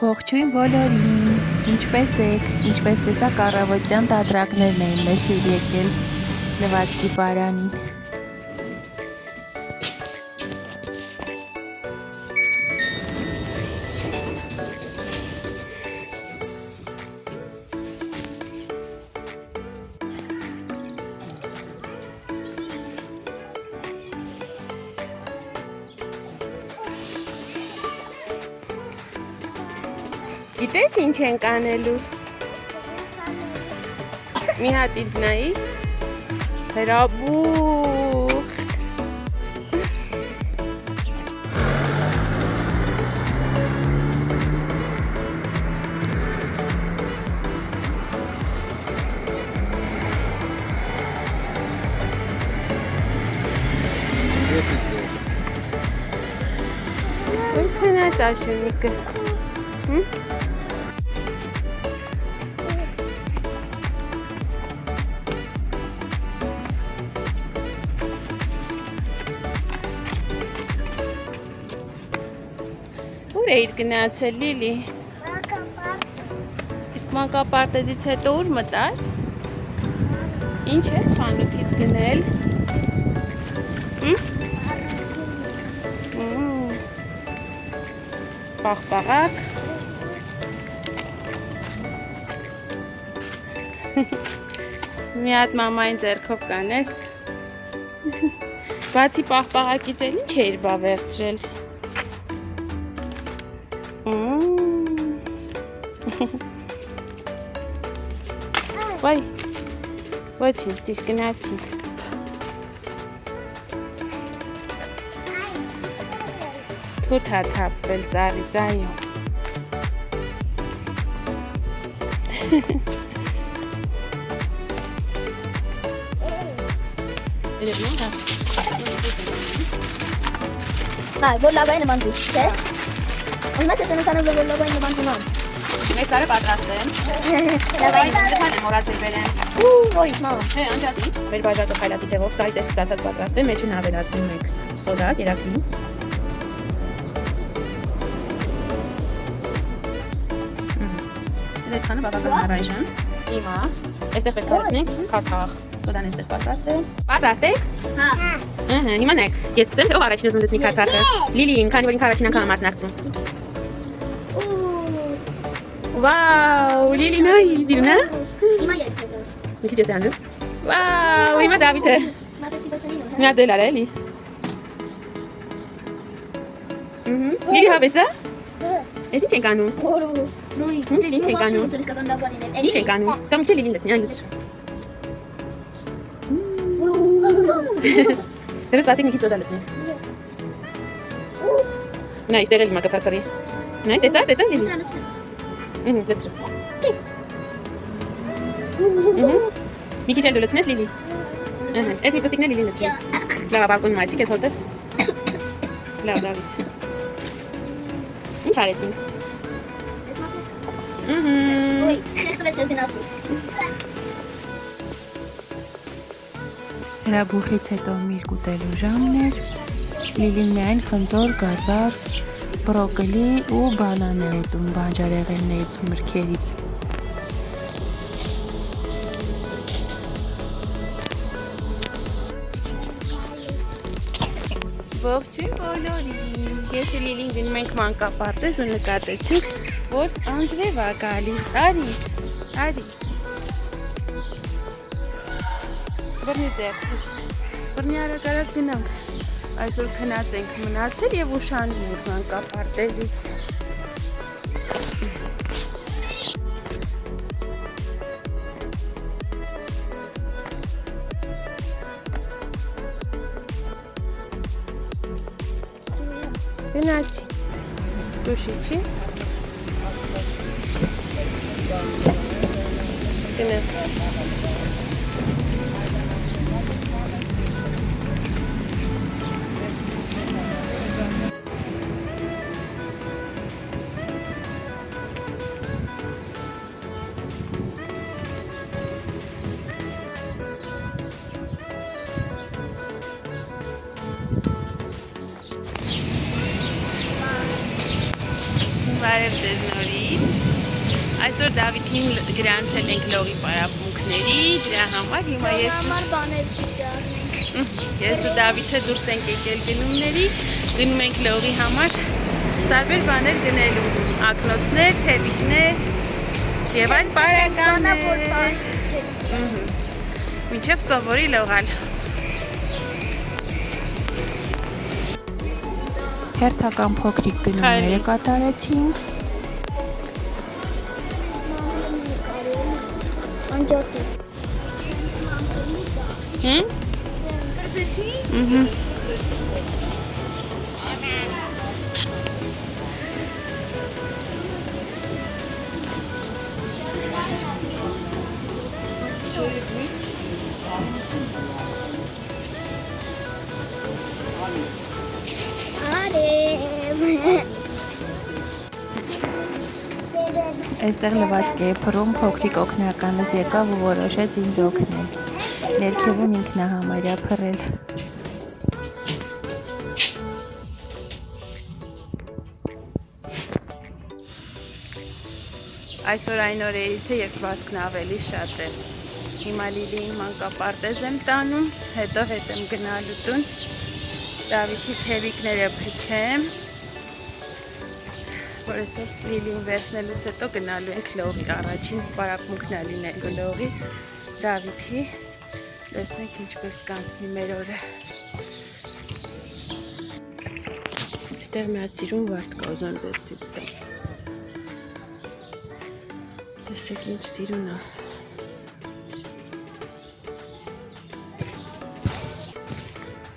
Ողջույն բոլորին, ինչպես եք, ինչպես տեսակ առավոտյան տատրակներն էին մեզ հյուր եկել լվացքի պարանին։ Գիտես ինչ ենք անելու։ Մի հատ ինձ նայի։ Հրաբուխ։ Ո՞ր քնած աշունիկը։ Ուր էիր գնացել Լիլի։ Իսկ մանկապարտեզից հետո ուր մտար։ Ինչ ես խանութից գնել։ Պաղպաղակ։ Մի հատ մամային ձեռքով կանես։ Բացի պաղպաղակից էլ ինչ էիր բա վերցրել։ Վայ, ոչինչ, դիշ գնացինք։ Թութ հա թափվել ծառից, այո։ Này, vốn lao bánh là bằng gì? Thế? Ông nói sẽ sao nó vốn lao bánh là bằng gì không? Mấy sarı պատրաստեն։ Lao bánh. Դեպան եմ մոռացել բերեմ։ Ôi, mama. Հե, անջատի։ Մեր բաժակը խայլատի տեղով սարի տեսք ստացած պատրաստ է, մեջին ավելացնում ենք սոդա, երակի։ Դեսխանը բավական առայժան։ Հիմա, այստեղ պետք է լցնենք քացախ։ Սոդան այստեղ պատրաստ է։ Պատրաստ եք։ Հա։ Ահա, հիմա նեք։ Ես սկսեմ, թե ով առաջին ուզում լցնի քացախը։ Լիլին, քանի որ ինքը առաջին անգամ մասնակցում։ Վաու, Լիլին այ, զիրնա։ Հիմա ես եմ։ Մի քիչ ես անում։ Վաու, հիմա Դավիթը։ Մատեսի բացանի նո։ Մի հատ էլ արա էլի։ Լիլի հավեսա։ Ես ինչ ենք անում։ Նոյ։ Լիլի ինչ ենք անում։ Ցելիսկական լավանին։ Ինչ ենք անում։ Կամ չէ Լիլին լցնի, այն լցրու։ Դերս բացիկ մի քիչ սոդա լցնի։ Նա այստեղ էլ հիմա կփրփրի։ Նա տեսա Լիլի։ Լցրու։ Մի քիչ էլ դու լցնես Լիլի։ Ահա, ես մի պստիկն էլ Լիլին լցնի։ Լավ, բակոն մայցիկ ես հոտը։ Լավ, Դավիթ։ Ինչ արեցինք։ Ой, խեղդվեց ես գնացի։ Հրաբուխից հետո միրգ ուտելու ժամն էր։ Լիլին միայն խնձոր, գազար, բրոկոլի ու բանան է ուտում բանջարեղեններից ու մրգերից։ Ողջույն բոլորին։ Ես ու Լիլին գնում ենք մանկապարտեզ ու նկատեցինք, որ անձրև է գալիս։ Արի։ Բռնի ձեռքս։ Բռնի արագ գնանք։ Այսօր քնած ենք մնացել եւ ուշանում ենք մանկապարտեզից։ Գնացի։ Սկուշի չի։ Գնա։ Բարև ձեզ նորից։ Այսօր Դավիթին գրանցել ենք լողի պարապմունքների, դրա համար հիմա Համար բաներ դառնենք։ ես ու Դավիթը դուրս ենք եկել գնումների, գնում ենք լողի համար տարբեր բաներ գնելու, ակնոցներ, թևիկներ եւ այլ պարագաներ։ Մինչև սովորի լողալ։ Հերթական փոքրիկ գնումները կատարեցինք։ Անջատի։ Այստեղ լվացքի է փռում փոքրիկ օգնականս եկավ ու որոշեց ինձ օգնել։ Ներքևում ինքն է համարյա փռել։ Այսօր այն օրերից է, երբ վազքն ավելի շատ է։ Հիմա Լիլիին մանկապարտեզ եմ տանում, հետո հետ եմ գնալու տուն։ Դավիթի թևիկները փչեմ, որ այսօր Լիլիին վերցնելուց հետո գնալու ենք լողի, առաջին պարապմունքն է լինելու լողի Դավիթի, տեսնենք ինչպես կանցնի մեր օրը։ Այստեղ մի հատ սիրուն վարդ կա, ուզում ձեզ ցույց տամ։ Տեսեք ինչ սիրուն է։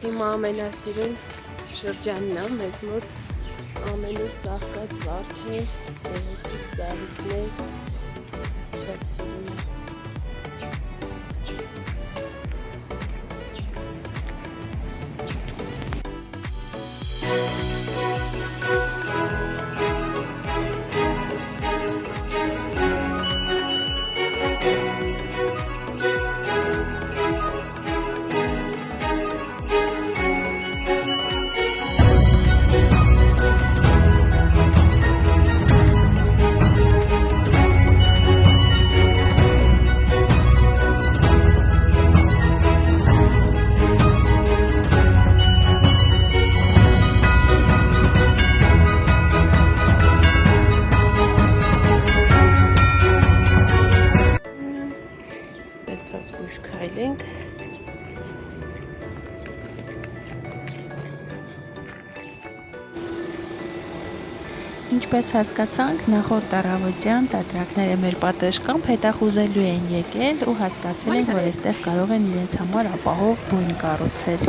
Հիմա ամենասիրուն շրջանն է մեզ մոտ, ամենուր ծաղկած վարդեր, գեղեցիկ ծաղիկներ, շատ սիրուն է։ Քայլենք։ Ինչպես հասկացանք, նախորդ առավոտյան տատրակները մեր պատշգամբ հետախուզելու են եկել ու հասկացել են, որ այստեղ կարող են իրենց համար ապահով բույն կառուցել։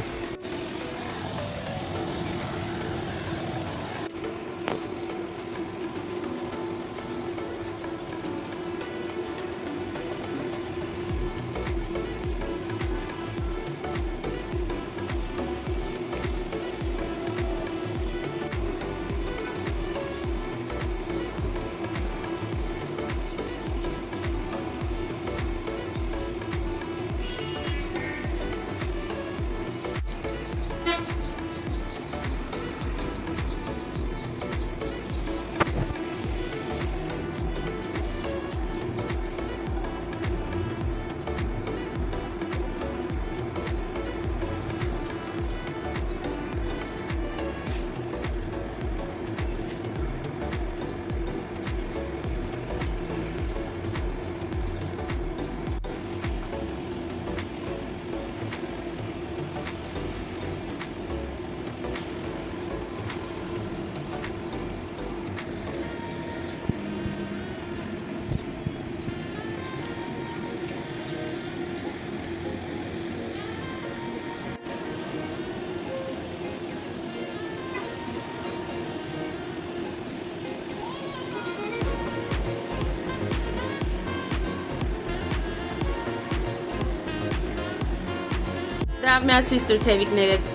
Դավ մի հատ ցույց տուր թևիկներդ։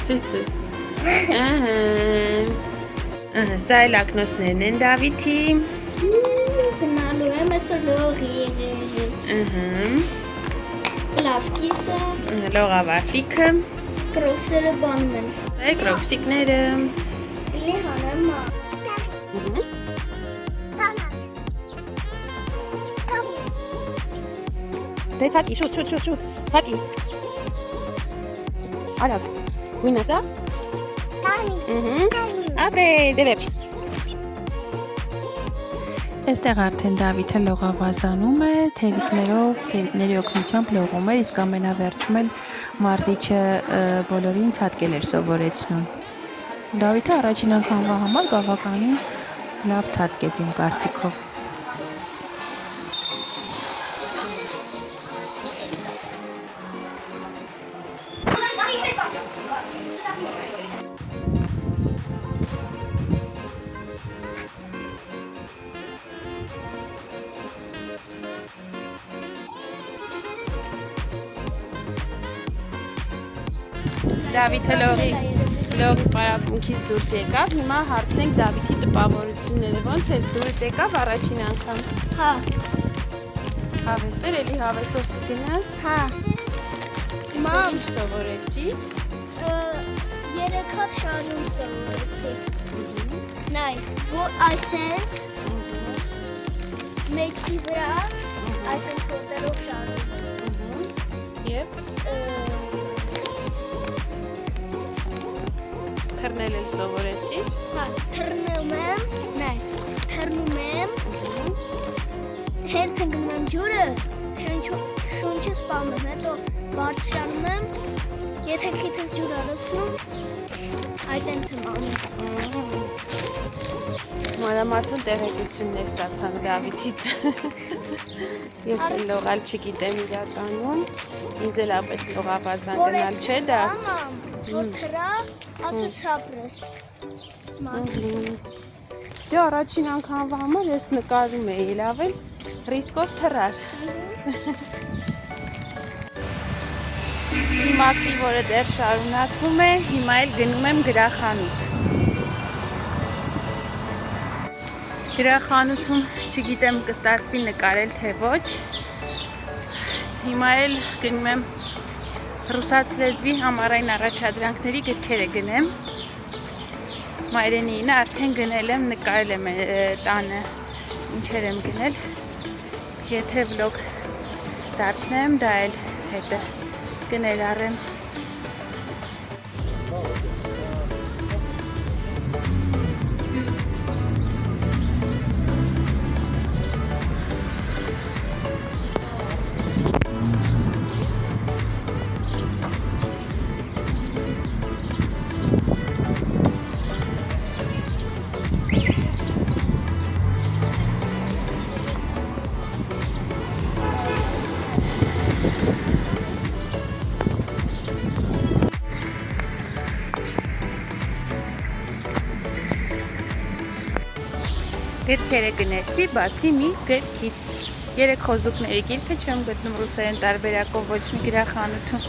Ցույց տուր։ Ահա, սա էլ ակնոցներն են Դավիթի։ Գնալու եմ այսօր լողի։ Ահա։ Լավ կիսը։ Լողավարտիքը։ Կրոքսերը բանն են։ Սա կրոքսիկները։ Լի հանեմ մա։ Դե ցածի, շուտ, ցածի։ Արագ։ Գույնը սա։ Տանի։ Ապրե, դե վերջ։ Այստեղ արդեն Դավիթը լողավազանում է, թևիկների օգնությամբ լողում էր, իսկ ամենավերջում էլ մարզիչը բոլորին ցատկել էր սովորեցնում։ Դավիթը առաջին անգամվա համար բավականին լավ ցատկեց իմ կարծիքով։ Դավիթը լողի պարապմունքից դուրս եկավ, հիմա հարցնենք Դավիթի տպավորությունները, ոնց էր դուրս եկավ առաջին անգամ։ Հա։ Հավես էր, էլի հավեսով կգնաս։ Հա։ Հիմա ինչ սովորեցի։ 3 հատ շարժում սովորեցի։ Նայ, որ այսենց մեջի վրա այսենց ոտերով շարժում։ Եվ թռնել էլ սովորեցի։ Հա, թռնում եմ, հենց ընկնում եմ ջուրը, շունչը սպանում, հետո բարձրանում եմ, եթե քիթս ջուր արացնում, այդ եմ անում։ Մանրամասն տեղեկություններ ստացանք Դավիթից։ Ես էլ լողալ չգիտեմ իրականում, ինձ էլ ապետ լողավազան գնալ չէ դա։ Որ թռա, ասաց ապրես։ Դե առաջին անգամվա համար ես նկարում էի, լավ էլ ռիսկով թռար։ Իմ ակտիվորը դեռ շարունակվում է, հիմա էլ գնում եմ գրախանութ։ Գրախանութում չգիտեմ կստացվի նկարել թե ոչ։ Հիմա էլ գնում եմ ռուսաց լեզվի համառային առաջադրանքների գրքերը գնեմ։ Մայրենիինը արդեն գնել եմ, նկարել եմ տանը ինչեր եմ գնել։ Եթե վլոգ դարձնեմ, դա էլ հետը կներառեմ։ Գրքերը գնեցի, բացի մի գրքից։ 3 խոզուկների գիրքը չեմ գտնում ռուսերեն տարբերակով ոչ մի գրախանութում։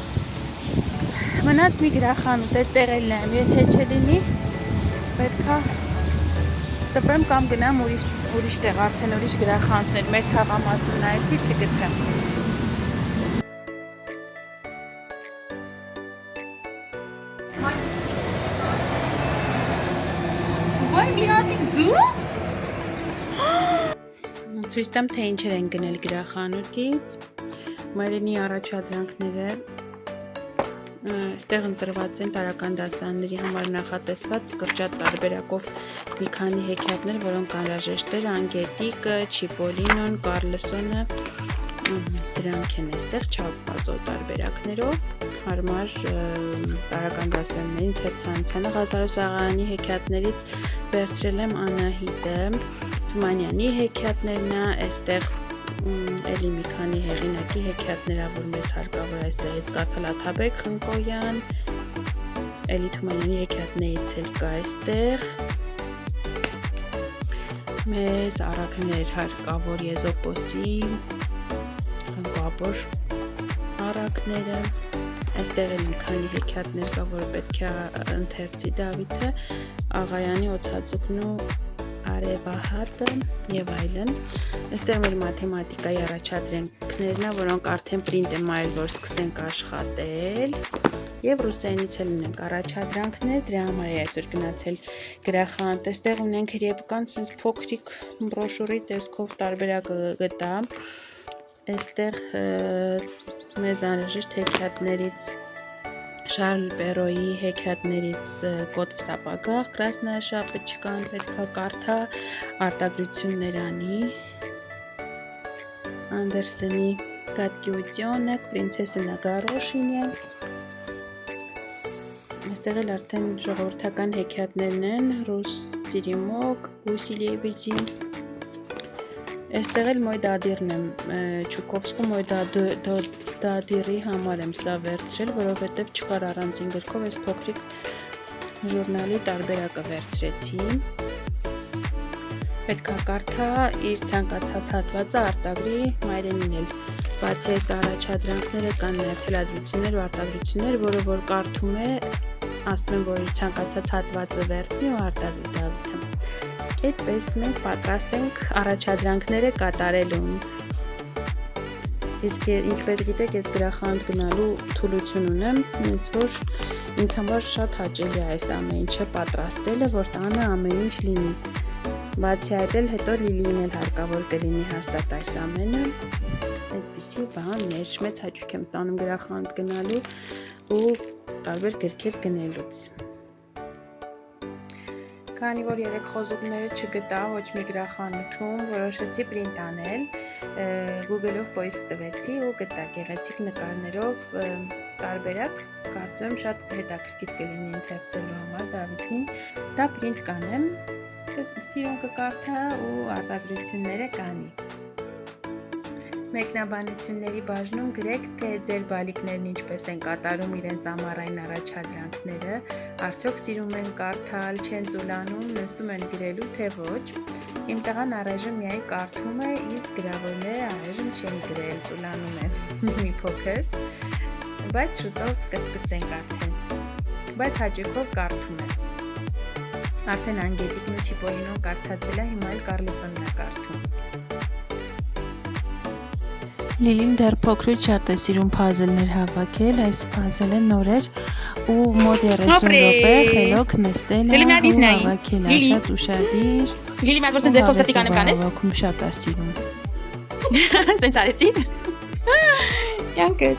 Մնաց մի գրախանութ է տեղել նայեմ, եթե չլինի, պետքա տպեմ կամ գնամ ուրիշ տեղ, արդեն ուրիշ գրախանութներ, մեր թաղամասում նայեցի, չգտեմ։ Ոայ մի հատիկ ձու։ Ցույց տամ թե ինչեր են գնել գրախանութից։ Մայրենի առաջադրանքները այստեղ ընտրված են տարրական դասարանների համար նախատեսված կրճատ տարբերակով մի քանի հեքիաթներ, որոնք անհրաժեշտ էր անգետիկը, չիպոլինոն, կարլսոնը, դրանք են այստեղ չափվածո տարբերակներով հարմար տարրական դասարաններին թերցանցանը Ղազարոս Աղայանի հեքիաթներից վերցրել եմ Անահիտը, Թումանյանի հեքիաթներն է, այստեղ էլի մի քանի հեղինակի հեքիաթներա, որ մեզ հարկավոր այստեղից կարդալ Աթաբեկ Խնկոյան, էլի Թումանյանի հեքիաթներից էլ կա այստեղ, մեզ առակներ հարկավոր Եզոպոսի, Խնկոապոր առակները, այստեղ էլ մի քանի հեքիաթներ կա, որ պետք է ընթերցի Դավիթը, Աղայանի Օձածուկն ու Արևահատը և այլն։ Այստեղ մեր մաթեմատիկայի առաջադրանքներն են, որոնք արդեն պրինտ եմ արել, որ սկսենք աշխատել։ Եվ ռուսերենից էլ ունենք առաջադրանքներ, դրա համար է այսօր գնացել գրախանութ։ Այստեղ ունենք երևական sense փոքրիկ բրոշուրի տեսքով տարբերակը գտա։ Այստեղ մեզ անհրաժեշտ հեքիաթներից Շարլ Պերոյի հեքիաթներից Կոթ Սապագաղ, Կրասնայա Շապոչկան պետք է կարդա, արտագրություններ անի, Անդերսենի Гадкий утёнок, Принцесса Горошиня։ Այստեղ էլ արդեն ժողովրդական հեքիաթներն են, Ռուս Տիրիմոկ, Վասիլևիչի։ Այստեղ էլ Մոյ Դադիրն եմ, Չուկովսկու Մոյ Դադիրի համար եմ սա վերցրել, որովհետև չկար առանցին գրքով, այս փոքրիկ ժուրնալի տարբերակը վերցրեցի։ Պետք է կարդա իր ցանկացած հատվածը արտագրի մայրենին էլ։ Բացի այս առաջադրանքները կան նաև թելադրություններ ու արտադրություններ, որը որ կարդում է, ասում եմ, որ իր ցանկացած հատվածը վերցնի ու արտադրի Դավիթը։ Այդպես մենք պատրաստ ենք առաջադրանքները կատարելուն։ Իսկ ինչպես գիտեք, ես գրախանութ գնալու թուլություն ունեմ, ինձ համար շատ հաճելի է այս ամեն ինչը պատրաստելը, որ տանը ամեն ինչ լինի։ Բացի այդ էլ հետո Լիլիին էլ հարկավոր կլինի հաստատ այս ամենը։ Այդպիսի բաներ, մեծ հաճույք եմ ստանում գրախանութ գնալու ու տարբեր գրքեր գնելուց։ Քանի որ երեք խոզուկները չգտա ոչ մի գրախանութում, որոշեցի պրինտ անել, Google-ով պոիսկ տվեցի ու գտա գեղեցիկ նկարներով տարբերակ, կարծում շատ հետաքրքիր կլինի ընթերցելու համար Դավիթին, դա պրինտ կանեմ, սիրուն կկարդա ու արտադրությունները կանի։ Մեկնաբանությունների բաժնում գրեք, թե ձեր բալիկներն ինչպես են կատարում իրենց ամառային առաջադրանքները, արդյոք սիրում են կարդալ, չեն ծուլանում, նստում են գրելու, թե ոչ։ Իմ տղան առայժմ միայն կարդում է, իսկ գրավորները առայժմ չեն գրել, ծուլանում է մի փոքր, բայց շուտով կսկսենք արդեն, բայց հաճույքով կարդում է։ Արդեն Անգետիկն ու Չիպոլինոն կարդացել է, հիմա էլ Կարլսոնն է կարդում։ Լիլին դեռ փոքրուց շատ է սիրում փազլներ հավաքել, այս փազլը նոր էր ու մոտ 30 րոպե խելոք նստել է ու հավաքել է, շատ ուշադիր։ Լիլի մատ որ ձեր փոստի կանեմ կանես։ Հավաքում շատ է սիրում։ Սենց արեցի։ Յանքը